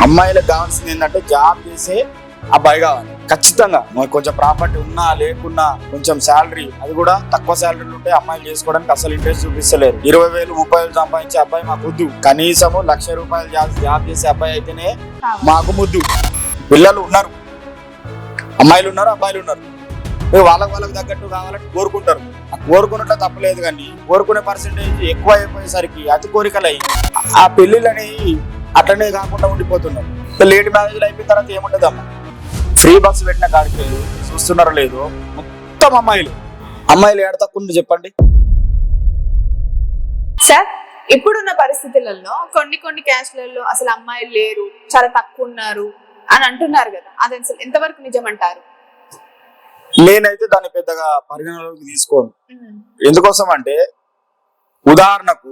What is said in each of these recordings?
అమ్మాయిలకు కావాల్సింది ఏంటంటే జాబ్ చేసే అబ్బాయి కావాలి ఖచ్చితంగా. కొంచెం ప్రాపర్టీ ఉన్నా లేకున్నా కొంచెం శాలరీ, అది కూడా తక్కువ శాలరీలు ఉంటే అమ్మాయిలు చేసుకోవడానికి అసలు ఇంట్రెస్ట్ చూపిస్తలేరు. 20,000 30,000 సంపాదించే అబ్బాయి మాకు వద్దు. కనీసము ₹1,00,000 జాబ్ చేసే అబ్బాయి అయితేనే మాకు ముద్దు. పిల్లలు ఉన్నారు, అమ్మాయిలు ఉన్నారు, అబ్బాయిలు ఉన్నారు. వాళ్ళకు తగ్గట్టు కావాలని కోరుకుంటారు. కోరుకున్నట్లు తప్పలేదు, కానీ కోరుకునే పర్సెంటేజ్ ఎక్కువ అయిపోయేసరికి అతి కోరికలు అయ్యి ఆ పెళ్లిళ్ళని అట్లనే కాకుండా ఉండిపోతున్నారు. లేట్ మ్యారేజ్లు అయిపోయిన తర్వాత ఏముంటదమ్మా, ఫ్రీ బస్ పెట్టిన కాడికి చూస్తున్నారో లేదో మొత్తం అమ్మాయిలు ఏడ తక్కువ చెప్పండి సార్. ఇప్పుడున్న పరిస్థితులలో కొన్ని క్యాస్ట్లలో అసలు అమ్మాయిలు లేరు, చాలా తక్కువ ఉన్నారు అని అంటున్నారు కదా, అది అసలు ఎంతవరకు నిజమంటారు? నేనైతే దాన్ని పెద్దగా పరిగణలోకి తీసుకోను. ఎందుకోసం అంటే, ఉదాహరణకు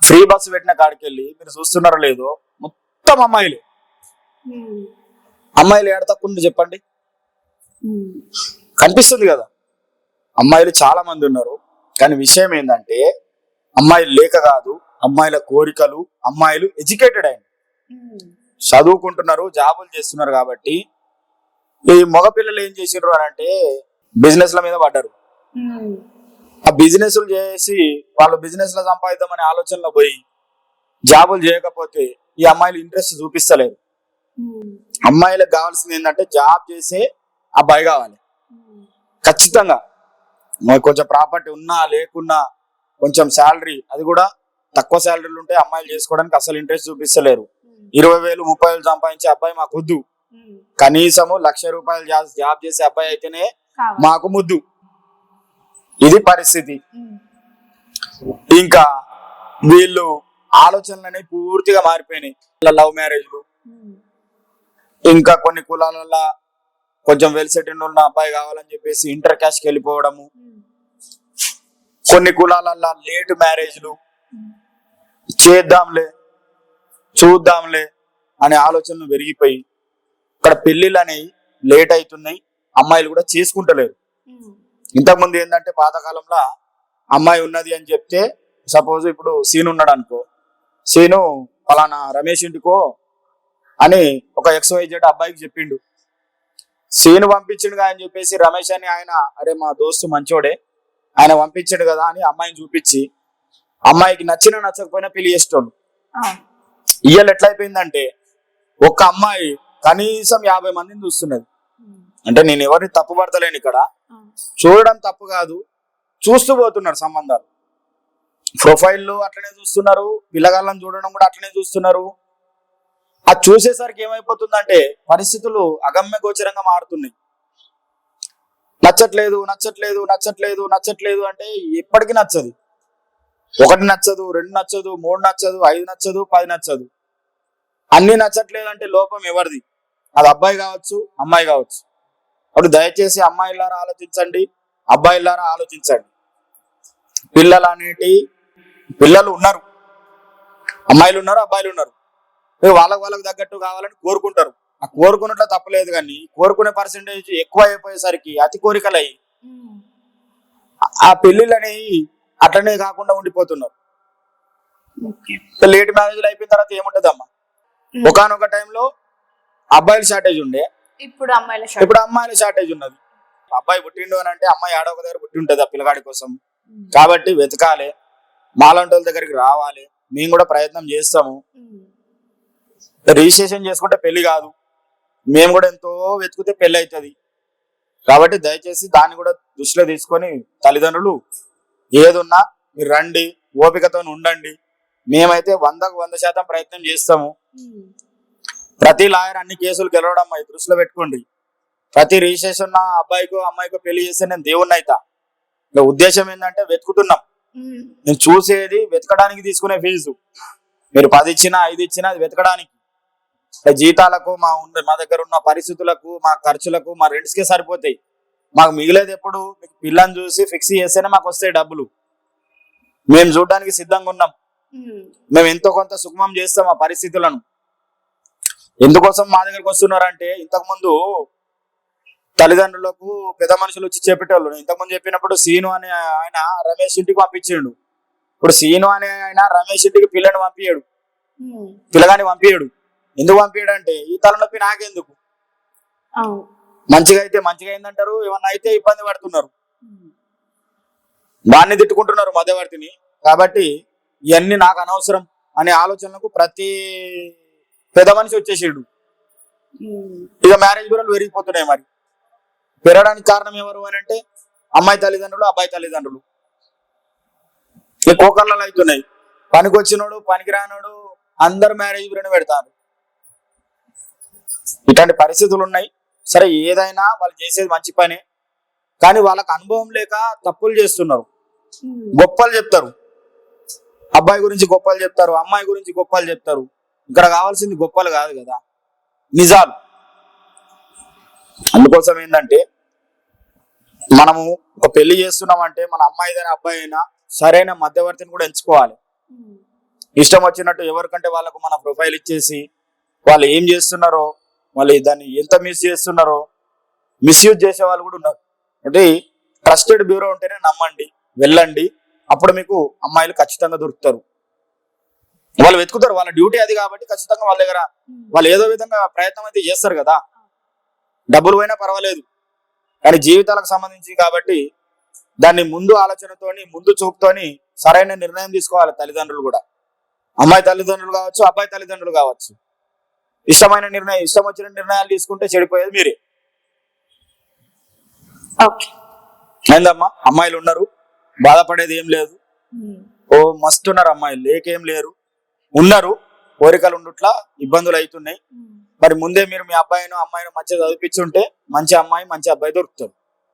ఫ్రీ బస్సు పెట్టిన కాడికి వెళ్ళి మీరు చూస్తున్నారో లేదో మొత్తం అమ్మాయిలు ఏడ తక్కువ చెప్పండి. కనిపిస్తుంది కదా, అమ్మాయిలు చాలా మంది ఉన్నారు. కానీ విషయం ఏంటంటే, అమ్మాయిలు లేక కాదు, అమ్మాయిల కోరికలు, అమ్మాయిలు ఎడ్యుకేటెడ్ అయిన చదువుకుంటున్నారు, జాబులు చేస్తున్నారు. కాబట్టి ఈ మగపిల్లలు ఏం చేసిండ్రు అని అంటే బిజినెస్ల మీద పడ్డారు. ఆ బిజినెస్లు చేసి వాళ్ళు బిజినెస్ లో సంపాదిద్దామనే ఆలోచనలో పోయి జాబులు చేయకపోతే ఈ అమ్మాయిలు ఇంట్రెస్ట్ చూపిస్తలేరు. అమ్మాయిలకు కావాల్సింది ఏంటంటే జాబ్ చేసే అబ్బాయి కావాలి ఖచ్చితంగా. కొంచెం ప్రాపర్టీ ఉన్నా లేకున్నా కొంచెం శాలరీ, అది కూడా తక్కువ శాలరీలు ఉంటే అమ్మాయిలు చేసుకోవడానికి అసలు ఇంట్రెస్ట్ చూపిస్తలేరు. 20,000 30,000 సంపాదించే అబ్బాయి మాకు వద్దు. కనీసము ₹1,00,000 జాబ్ చేసే అబ్బాయి అయితేనే మాకు ముద్దు. ఇది పరిస్థితి. ఇంకా వీళ్ళు ఆలోచనలనే పూర్తిగా మారిపోయినాయి. లవ్ మ్యారేజ్లు, ఇంకా కొన్ని కులాలలో కొంచెం వెల్ సెటిల్డ్ ఉన్న అబ్బాయి కావాలని చెప్పేసి ఇంటర్ క్యాస్ట్కి వెళ్ళిపోవడము, కొన్ని కులాలలో లేట్ మ్యారేజ్లు, చేద్దాంలే చూద్దాంలే అనే ఆలోచనలు పెరిగిపోయి ఇక్కడ పెళ్లిళ్ళు అనేవి లేట్ అవుతున్నాయి. అమ్మాయిలు కూడా చేసుకుంటలేరు. ఇంతకుముందు ఏంటంటే పాతకాలంలో అమ్మాయి ఉన్నది అని చెప్తే, సపోజ్ ఇప్పుడు సీను ఉన్నాడు అనుకో, సీను ఫలానా రమేష్ ఇంటికో అని ఒక XYZ అబ్బాయికి చెప్పిండు. సీను పంపించిండు అని చెప్పేసి రమేష్ అని ఆయన, అరే మా దోస్తు మంచోడే, ఆయన పంపించాడు కదా అని అమ్మాయిని చూపించి అమ్మాయికి నచ్చకపోయినా పెళ్లి చేసేటోళ్ళు. ఇయ్యాల ఎట్లయిపోయిందంటే ఒక అమ్మాయి కనీసం 50 మందిని చూస్తున్నది. అంటే నేను ఎవరిని తప్పు పడతలేను ఇక్కడ, చూడడం తప్పు కాదు, చూస్తూ పోతున్నారు సంబంధాలు. ప్రొఫైల్లో అట్లనే చూస్తున్నారు, పిల్లగాళ్ళని చూడడం కూడా అట్లనే చూస్తున్నారు. అది చూసేసరికి ఏమైపోతుందంటే పరిస్థితులు అగమ్య గోచరంగా మారుతున్నాయి. నచ్చట్లేదు నచ్చట్లేదు నచ్చట్లేదు నచ్చట్లేదు అంటే ఎప్పటికీ నచ్చదు. 1 నచ్చదు, 2 నచ్చదు, 3 నచ్చదు, 5 నచ్చదు, 10 నచ్చదు. అన్ని నచ్చట్లేదు అంటే లోపం ఎవరిది? అది అబ్బాయి కావచ్చు, అమ్మాయి కావచ్చు. అప్పుడు దయచేసి అమ్మాయిలారా ఆలోచించండి, అబ్బాయిలారా ఆలోచించండి. పిల్లలు ఉన్నారు, అమ్మాయిలు ఉన్నారు, అబ్బాయిలు ఉన్నారు. వాళ్ళకు తగ్గట్టు కావాలని కోరుకుంటారు. ఆ కోరుకున్నట్లు తప్పలేదు, కానీ కోరుకునే పర్సెంటేజ్ ఎక్కువ అయిపోయేసరికి అతి కోరికలు అయ్యి ఆ పెళ్లిళ్ళని అట్లనే కాకుండా ఉండిపోతున్నారు. లేట్ మ్యారేజ్లు అయిపోయిన తర్వాత ఏముంటదమ్మా, ఒకనొక టైంలో అబ్బాయిల షార్టేజ్ ఉండే, ఇప్పుడు అమ్మాయిల షార్టేజ్ ఉన్నది. అబ్బాయి పుట్టిండు అని అంటే అమ్మాయి ఆడొక దగ్గర పుట్టి ఉంటది ఆ పిల్లగాడి కోసం. కాబట్టి వెతకాలి, మాలాంటి వాళ్ళ దగ్గరికి రావాలి. మేము కూడా ప్రయత్నం చేస్తాము. రిజిస్ట్రేషన్ చేసుకుంటే పెళ్లి కాదు, మేము కూడా ఎంతో వెతికితే పెళ్లి అవుతుంది. కాబట్టి దయచేసి దాన్ని కూడా దృష్టిలో తీసుకొని తల్లిదండ్రులు ఏదున్నా మీరు రండి, ఓపికతో ఉండండి. మేమైతే 100% ప్రయత్నం చేస్తాము. ప్రతి లాయర్ అన్ని కేసులు గెలవడం దృష్టిలో పెట్టుకోండి. ప్రతి రిజిస్ట్రేషన్ అబ్బాయికో అమ్మాయికో పెళ్లి చేస్తే నేను దేవుణ్ణి అయితా. ఉద్దేశం ఏంటంటే వెతుకుతున్నాం, నేను చూసేది వెతకడానికి తీసుకునే ఫీజు. మీరు 10 ఇచ్చినా 5 ఇచ్చినా అది వెతకడానికి. జీతాలకు మా దగ్గర ఉన్న పరిస్థితులకు, మా ఖర్చులకు, మా రెంట్స్కే సరిపోతాయి. మాకు మిగిలేదు ఎప్పుడు మీకు పిల్లని చూసి ఫిక్స్ చేస్తేనే మాకు వస్తాయి డబ్బులు. మేము చూడడానికి సిద్ధంగా ఉన్నాం. మేము ఎంతో కొంత సుగమం చేస్తాం ఆ పరిస్థితులను. ఎందుకోసం మా దగ్గరకు వస్తున్నారంటే, ఇంతకుముందు తల్లిదండ్రులకు పెద్ద మనుషులు వచ్చి చెప్పేటోళ్ళు. ఇంతకుముందు చెప్పినప్పుడు సీను అనే ఆయన రమేష్ ఇంటికి పంపించాడు. ఇప్పుడు సీను అనే ఆయన రమేష్ ఇంటికి పిల్లని పంపించాడు, పిల్లగాని పంపించాడు. ఎందుకు పంపించడంటే ఈ తలనొప్పి నాకెందుకు, అవును. మంచిగా అయితే మంచిగా అయిందంటారు, ఏమన్నా అయితే ఇబ్బంది పడుతున్నారు, దాన్ని తిట్టుకుంటున్నారు మధ్యవర్తిని. కాబట్టి ఇవన్నీ నాకు అనవసరం అనే ఆలోచనలకు ప్రతి పెద్ద మనిషి వచ్చేసాడు. ఇక మ్యారేజ్ బ్యూరోలు పెరిగిపోతున్నాయి. మరి పెరగడానికి కారణం ఎవరు అని అంటే అమ్మాయి తల్లిదండ్రులు, అబ్బాయి తల్లిదండ్రులు. ఈ కోకర్లలో అవుతున్నాయి. పనికొచ్చినోడు పనికి రానోడు అందరు మ్యారేజ్ బ్యూరోని పెడతారు. ఇట్లాంటి పరిస్థితులు ఉన్నాయి. సరే, ఏదైనా వాళ్ళు చేసేది మంచి పనే, కానీ వాళ్ళకి అనుభవం లేక తప్పులు చేస్తున్నారు. గొప్పలు చెప్తారు, అబ్బాయి గురించి గొప్పలు చెప్తారు, అమ్మాయి గురించి గొప్పలు చెప్తారు. ఇక్కడ కావాల్సింది గొప్పలు కాదు కదా, నిజాలు. అందుకోసం ఏంటంటే మనము ఒక పెళ్లి చేస్తున్నామంటే మన అమ్మాయిదైనా అబ్బాయి అయినా సరైన మధ్యవర్తిని కూడా ఎంచుకోవాలి. ఇష్టం వచ్చినట్టు ఎవరికంటే వాళ్ళకు మన ప్రొఫైల్ ఇచ్చేసి వాళ్ళు ఏం చేస్తున్నారో, వాళ్ళు దాన్ని ఎంత మిస్ చేస్తున్నారో, మిస్యూజ్ చేసే వాళ్ళు కూడా ఉన్నారు. అంటే ట్రస్టెడ్ బ్యూరో ఉంటేనే నమ్మండి, వెళ్ళండి. అప్పుడు మీకు అమ్మాయిలు ఖచ్చితంగా దొరుకుతారు. వాళ్ళు వెతుకుతారు, వాళ్ళ డ్యూటీ అది కాబట్టి ఖచ్చితంగా వాళ్ళ దగ్గర వాళ్ళు ఏదో విధంగా ప్రయత్నం అయితే చేస్తారు కదా. డబ్బులు పోయినా పర్వాలేదు, కానీ జీవితాలకు సంబంధించి కాబట్టి దాన్ని ముందు ఆలోచనతోని ముందు చూపుతోని సరైన నిర్ణయం తీసుకోవాలి తల్లిదండ్రులు కూడా. అమ్మాయి తల్లిదండ్రులు కావచ్చు, అబ్బాయి తల్లిదండ్రులు కావచ్చు. ఇష్టమైన నిర్ణయం, ఇష్టం వచ్చిన నిర్ణయాలు తీసుకుంటే చెడిపోయేది మీరే. ఏందమ్మా, అమ్మాయిలు ఉన్నారు, బాధపడేది ఏం లేదు. ఓ మస్తు ఉన్నారు అమ్మాయిలు, లేకేం లేరు, ఉన్నారు. కోరికలు ఉండుట్లా ఇబ్బందులు అవుతున్నాయి. మరి ముందే మీరు మీ అబ్బాయిను అమ్మాయిని మంచిగా చదివించుంటే మంచి అమ్మాయి మంచి అబ్బాయి దొరుకుతారు.